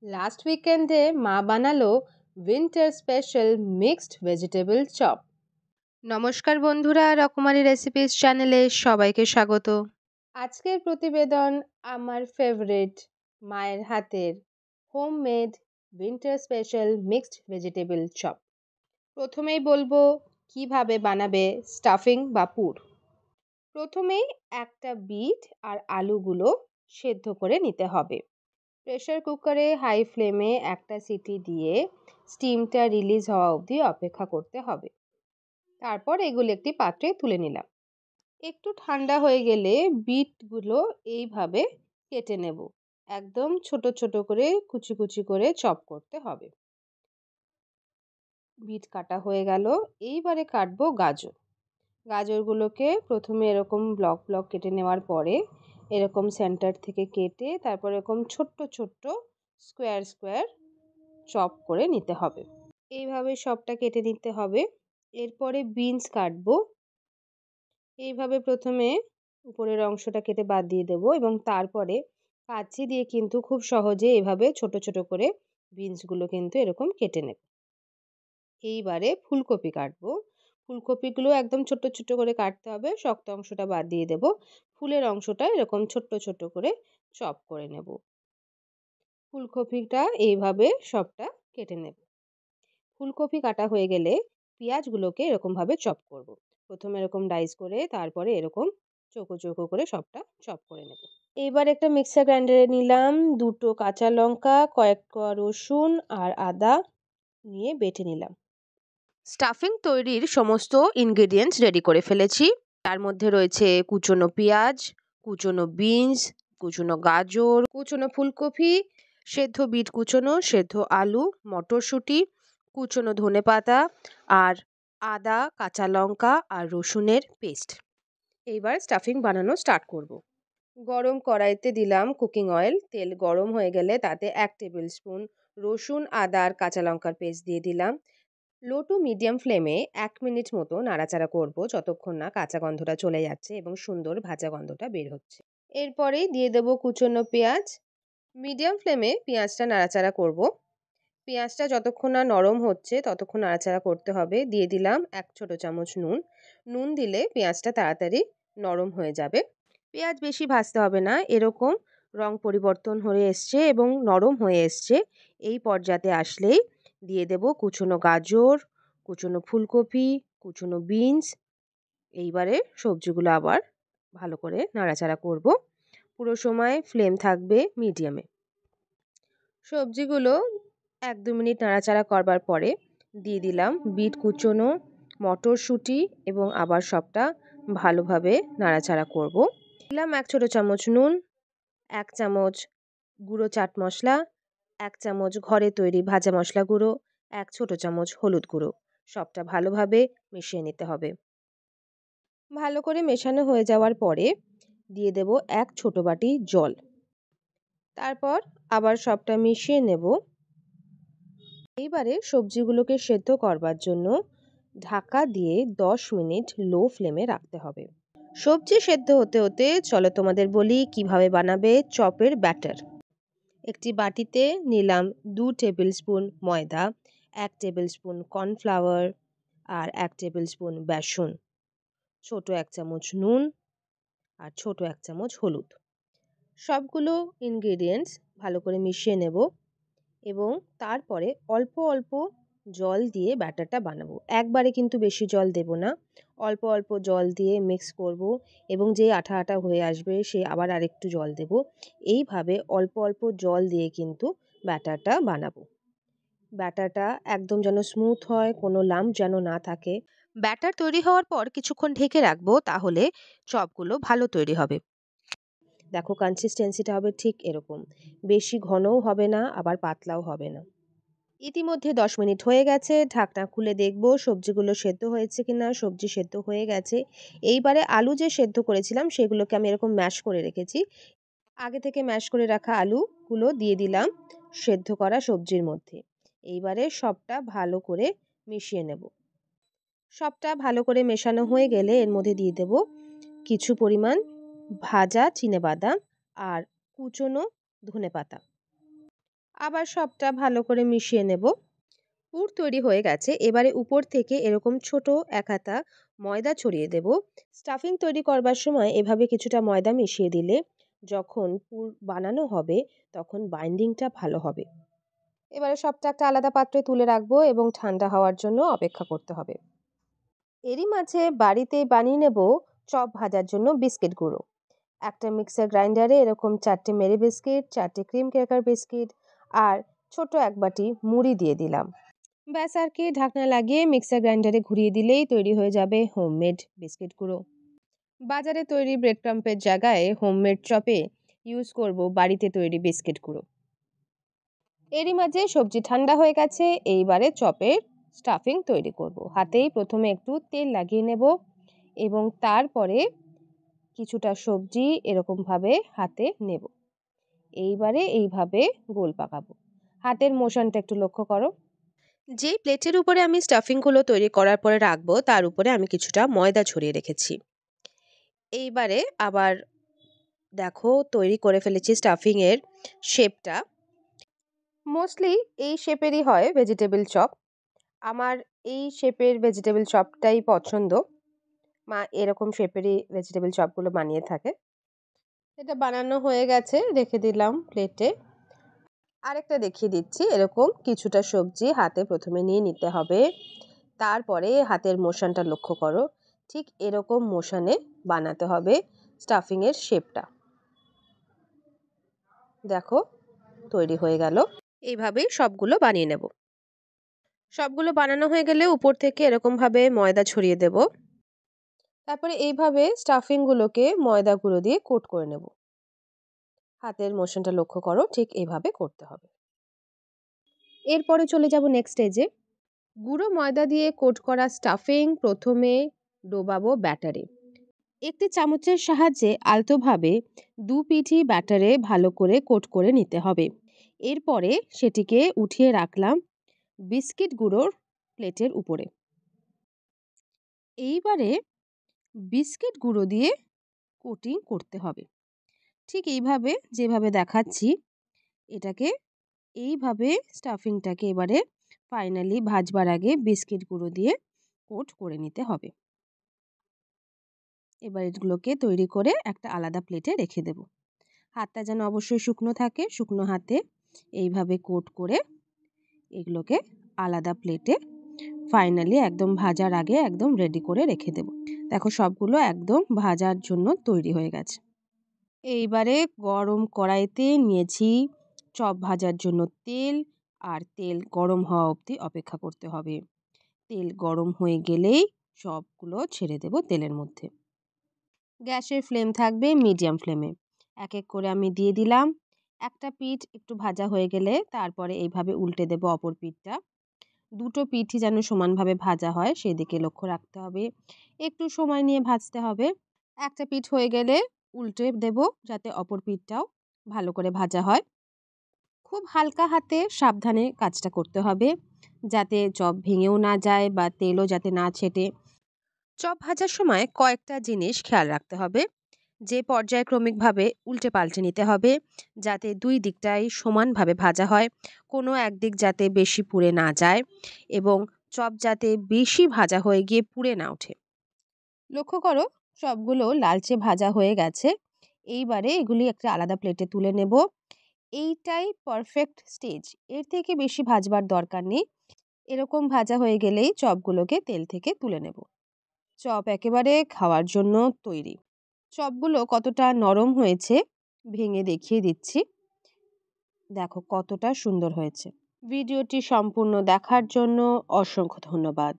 Last উইকেন্ডে মা বানালো winter special mixed vegetable chop. নমস্কার বন্ধুরা, রকমারি রেসিপিস চ্যানেলে সবাইকে স্বাগত। আজকের প্রতিবেদন আমার ফেভারিট মায়ের হাতের homemade winter special mixed vegetable chop. প্রথমেই বলবো কিভাবে বানাবে স্টাফিং বা পুর। প্রথমেই একটা বিট আর আলুগুলো সেদ্ধ করে নিতে হবে। প্রেসার কুকারে হাই ফ্লেমে একটা সিটি দিয়ে স্টিমটা রিলিজ হওয়া অবধি অপেক্ষা করতে হবে। তারপর এগুলো একটি পাত্রে তুলে নিলাম। একটু ঠান্ডা হয়ে গেলে বিটগুলো এইভাবে কেটে নেব। একদম ছোট ছোট করে কুচি কুচি করে চপ করতে হবে। বিট কাটা হয়ে গেল, এইবারে কাটবো গাজর। গাজরগুলোকে প্রথমে এরকম ব্লক ব্লক কেটে নেওয়ার পরে এরকম সেন্টার থেকে কেটে তারপর এরকম ছোট্ট ছোট্ট স্কোয়ার স্কোয়ার চপ করে নিতে হবে। এইভাবে সবটা কেটে নিতে হবে। এরপরে বিনস কাটবো। এইভাবে প্রথমে উপরের অংশটা কেটে বাদ দিয়ে দেবো এবং তারপরে কাঁচি দিয়ে কিন্তু খুব সহজে এভাবে ছোট ছোট করে বিনসগুলো কিন্তু এরকম কেটে নেব। এইবারে ফুলকপি কাটবো। ফুলকপিগুলো একদম ছোট্ট ছোট্ট করে কাটতে হবে, শক্ত অংশটা বাদ দিয়ে দেব। ফুলের অংশটা এরকম ছোট্ট ছোট্ট করে চপ করে নেব। ফুলকপিটা এইভাবে সবটা কেটে নেব। ফুলকপি কাটা হয়ে গেলে পেঁয়াজগুলোকে এরকমভাবে চপ করব। প্রথমে এরকম ডাইস করে তারপরে এরকম চৌকো চৌকো করে সবটা চপ করে নেব। এইবার একটা মিক্সার গ্রাইন্ডারে নিলাম দুটো কাঁচা লঙ্কা, কয়েক কোয়া রসুন আর আদা নিয়ে বেটে নিলাম। স্টাফিং তৈরির সমস্ত ইনগ্রেডিয়েন্টস রেডি করে ফেলেছি। তার মধ্যে রয়েছে কুচনো পেঁয়াজ, কুচনো বিনস, কুচনো গাজর, কুচনো ফুলকপি, সেদ্ধ বিট কুচনো, সেদ্ধ আলু, মটরশুঁটি, কুচনো ধনেপাতা আর আদা, কাঁচা লঙ্কা আর রসুনের পেস্ট। এইবার স্টাফিং বানানো স্টার্ট করব। গরম কড়াইতে দিলাম কুকিং অয়েল। তেল গরম হয়ে গেলে তাতে 1 টেবিল স্পুন রসুন, আদা আর কাঁচা লঙ্কার পেস্ট দিয়ে দিলাম। লো টু মিডিয়াম ফ্লেমে 1 মিনিট মতো নাড়াচাড়া করব যতক্ষণ না কাঁচা গন্ধটা চলে যাচ্ছে এবং সুন্দর ভাজা গন্ধটা বের হচ্ছে। এরপরেই দিয়ে দেব কুচনো পেঁয়াজ। মিডিয়াম ফ্লেমে পেঁয়াজটা নাড়াচাড়া করব। পেঁয়াজটা যতক্ষণ না নরম হচ্ছে ততক্ষণ নাড়াচাড়া করতে হবে। দিয়ে দিলাম 1 ছোট চামচ নুন। নুন দিলে পেঁয়াজটা তাড়াতাড়ি নরম হয়ে যাবে। পেঁয়াজ বেশি ভাজতে হবে না, এরকম রং পরিবর্তন হয়ে এসছে এবং নরম হয়ে এসছে। এই পর্যায়ে আসলেই দিয়ে দেব কুচনো গাজর, কুচনো ফুলকপি, কুচনো বিনস। এইবারে সবজিগুলো আবার ভালো করে নাড়াচাড়া করব। পুরো সময় ফ্লেম থাকবে মিডিয়ামে। সবজিগুলো 1-2 মিনিট নাড়াচাড়া করবার পরে দিয়ে দিলাম বিট কুচনো, মটরশুঁটি এবং আবার সবটা ভালোভাবে নাড়াচাড়া করব। দিলাম 1 ছোট চামচ নুন, 1 চামচ গুঁড়ো চাট মশলা, 1 চামচ ঘরে তৈরি ভাজা মশলা গুঁড়ো, 1 ছোট চামচ হলুদ গুঁড়ো। সবটা ভালোভাবে মিশিয়ে নিতে হবে। ভালো করে মেশানো হয়ে যাওয়ার পরে দিয়ে দেব 1 ছোট বাটি জল। তারপর আবার সবটা মিশিয়ে নেব। এইবারে সবজিগুলোকে সেদ্ধ করবার জন্য ঢাকা দিয়ে 10 মিনিট লো ফ্লেমে রাখতে হবে। সবজি সেদ্ধ হতে হতে চলো তোমাদের বলি কিভাবে বানাবে চপের ব্যাটার। একটি বাটিতে নিলাম 2 টেবিল স্পুন ময়দা, 1 টেবিল স্পুন কর্নফ্লাওয়ার আর 1 টেবিল স্পুন বেসন, ছোট 1 চামচ নুন আর ছোট 1 চামচ হলুদ। সবগুলো ইনগ্রেডিয়েন্টস ভালো করে মিশিয়ে নেব এবং তারপরে অল্প অল্প জল দিয়ে ব্যাটারটা বানাবো। একবারে কিন্তু বেশি জল দেব না, অল্প অল্প জল দিয়ে মিক্স করব এবং যে আঠা আঠা হয়ে আসবে সে আবার আরেকটু জল দেব। এইভাবে অল্প অল্প জল দিয়ে কিন্তু ব্যাটারটা বানাবো। ব্যাটারটা একদম যেন স্মুথ হয়, কোনো লাম্প যেন না থাকে। ব্যাটার তৈরি হওয়ার পর কিছুক্ষণ ঢেকে রাখবো, তাহলে চপগুলো ভালো তৈরি হবে। দেখো কনসিস্টেন্সিটা হবে ঠিক এরকম, বেশি ঘনও হবে না আবার পাতলাও হবে না। ইতিমধ্যে 10 মিনিট হয়ে গেছে, ঢাকনা খুলে দেখব সবজিগুলো সেদ্ধ হয়েছে কিনা। সবজি সেদ্ধ হয়ে গেছে। এইবারে আলু যে সেদ্ধ করেছিলাম সেগুলোকে আমি এরকম ম্যাশ করে রেখেছি। আগে থেকে ম্যাশ করে রাখা আলুগুলো দিয়ে দিলাম সেদ্ধ করা সবজির মধ্যে। এইবারে সবটা ভালো করে মিশিয়ে নেব। সবটা ভালো করে মেশানো হয়ে গেলে এর মধ্যে দিয়ে দেব কিছু পরিমাণ ভাজা চিনেবাদাম আর কুচনো ধনেপাতা। আবার সবটা ভালো করে মিশিয়ে নেব। পুর তৈরি হয়ে গেছে। এবারে উপর থেকে এরকম ছোট এক হাতা ময়দা ছড়িয়ে দেব। স্টাফিং তৈরি করবার সময় এভাবে কিছুটা ময়দা মিশিয়ে দিলে যখন পুর বানানো হবে তখন বাইন্ডিংটা ভালো হবে। এবারে সবটা একটা আলাদা পাত্রে তুলে রাখবো এবং ঠান্ডা হওয়ার জন্য অপেক্ষা করতে হবে। এরই মাঝে বাড়িতে বানিয়ে নেব চপ ভাজার জন্য বিস্কিট গুঁড়ো। একটা মিক্সার গ্রাইন্ডারে এরকম 4টে মেরি বিস্কিট, 4টে ক্রিম ক্র্যাকার বিস্কিট আর ছোট এক বাটি মুড়ি দিয়ে দিলাম। ব্যাস আর কি, ঢাকনা লাগিয়ে মিক্সার গ্রাইন্ডারে ঘুরিয়ে দিলেই তৈরি হয়ে যাবে হোমমেড বিস্কিট গুঁড়ো। বাজারে তৈরি ব্রেড ক্রাম্পের জায়গায় হোমমেড চপে ইউজ করব বাড়িতে তৈরি বিস্কিট গুঁড়ো। এরই মাঝে সবজি ঠান্ডা হয়ে গেছে। এইবারে চপের স্টাফিং তৈরি করব। হাতেই প্রথমে একটু তেল লাগিয়ে নেব এবং তারপরে কিছুটা সবজি এরকমভাবে হাতে নেব। এইবারে এইভাবে গোল পাকাবো। হাতের মোশনটা একটু লক্ষ্য করো। যেই প্লেটের উপরে আমি স্টাফিংগুলো তৈরি করার পরে রাখবো তার উপরে আমি কিছুটা ময়দা ছড়িয়ে রেখেছি। এইবারে আবার দেখো তৈরি করে ফেলেছি স্টাফিংয়ের শেপটা। মোস্টলি এই শেপেরই হয় ভেজিটেবল চপ। আমার এই শেপের ভেজিটেবল চপটাই পছন্দ। মা এরকম শেপেরই ভেজিটেবল চপগুলো বানিয়ে থাকে। এটা বানানো হয়ে গেছে, রেখে দিলাম প্লেটে। আরেকটা দেখিয়ে দিচ্ছি। এরকম কিছুটা সবজি হাতে প্রথমে নিয়ে নিতে হবে। তারপরে হাতের মোশনটা লক্ষ্য করো। ঠিক এরকম মোশনে বানাতে হবে স্টাফিংয়ের শেপটা। দেখো তৈরি হয়ে গেল। এইভাবেই সবগুলো বানিয়ে নেব। সবগুলো বানানো হয়ে গেলে উপর থেকে এরকমভাবে ময়দা ছড়িয়ে দেব। তারপরে এইভাবে স্টাফিংগুলোকে ময়দা গুঁড়ো দিয়ে কোট করে নেব। হাতের মোশনটা লক্ষ্য করো, ঠিক এইভাবে করতে হবে। এরপরে চলে যাব নেক্সট স্টেজে। গুঁড়ো ময়দা দিয়ে কোট করা স্টাফিং প্রথমে ডোবাবো ব্যাটারে। একটি চামচের সাহায্যে আলতোভাবে দু পিঠই ব্যাটারে ভালো করে কোট করে নিতে হবে। এরপরে সেটিকে উঠিয়ে রাখলাম বিস্কিট গুঁড়োর প্লেটের উপরে। এইবারে বিস্কিট গুঁড়ো দিয়ে কোটিং করতে হবে। ঠিক এইভাবে যেভাবে দেখাচ্ছি এটাকে এইভাবে স্টাফিংটাকে এবারে ফাইনালি ভাজবার আগে বিস্কিট গুঁড়ো দিয়ে কোট করে নিতে হবে। এবার এগুলোকে তৈরি করে একটা আলাদা প্লেটে রেখে দেব। হাতটা যেন অবশ্যই শুকনো থাকে। শুকনো হাতে এইভাবে কোট করে এগুলোকে আলাদা প্লেটে ফাইনালি একদম ভাজার আগে একদম রেডি করে রেখে দেব। দেখো সবগুলো একদম ভাজার জন্য তৈরি হয়ে গেছে। এইবারে গরম কড়াইতে নিয়েছি চপ ভাজার জন্য তেল, আর তেল গরম হওয়া অবধি অপেক্ষা করতে হবে। তেল গরম হয়ে গেলেই চপগুলো ছেড়ে দেব তেলের মধ্যে। গ্যাসের ফ্লেম থাকবে মিডিয়াম ফ্লেমে। এক এক করে আমি দিয়ে দিলাম। একটা পিঠ একটু ভাজা হয়ে গেলে তারপরে এইভাবে উল্টে দেব অপর পিঠটা। দুটো পিঠই যেন সমানভাবে ভাজা হয় সেদিকে লক্ষ্য রাখতে হবে। একটু সময় নিয়ে ভাজতে হবে। একটা পিঠ হয়ে গেলে উল্টে দেব যাতে অপর পিঠটাও ভালো করে ভাজা হয়। খুব হালকা হাতে সাবধানে কাজটা করতে হবে যাতে চপ ভেঙেও না যায় বা তেলও যাতে না ছেটে। চপ ভাজার সময় কয়েকটা জিনিস খেয়াল রাখতে হবে। যে পর্যায়ক্রমিকভাবে উল্টে পাল্টে নিতে হবে যাতে দুই দিকটাই সমানভাবে ভাজা হয়। কোনো একদিক যাতে বেশি পুড়ে না যায় এবং চপ যাতে বেশি ভাজা হয়ে গিয়ে পুড়ে না ওঠে। লক্ষ্য করো সবগুলো লালচে ভাজা হয়ে গেছে। এইবারে এগুলি একটা আলাদা প্লেটে তুলে নেব। এইটাই পারফেক্ট স্টেজ। এর থেকে বেশি ভাজবার দরকার নেই। এরকম ভাজা হয়ে গেলেই চপগুলোকে তেল থেকে তুলে নেব। চপ একেবারে খাওয়ার জন্য তৈরি। চপগুলো কতটা নরম হয়েছে ভেঙে দেখিয়ে দিচ্ছি। দেখো কতটা সুন্দর হয়েছে। ভিডিওটি সম্পূর্ণ দেখার জন্য অসংখ্য ধন্যবাদ।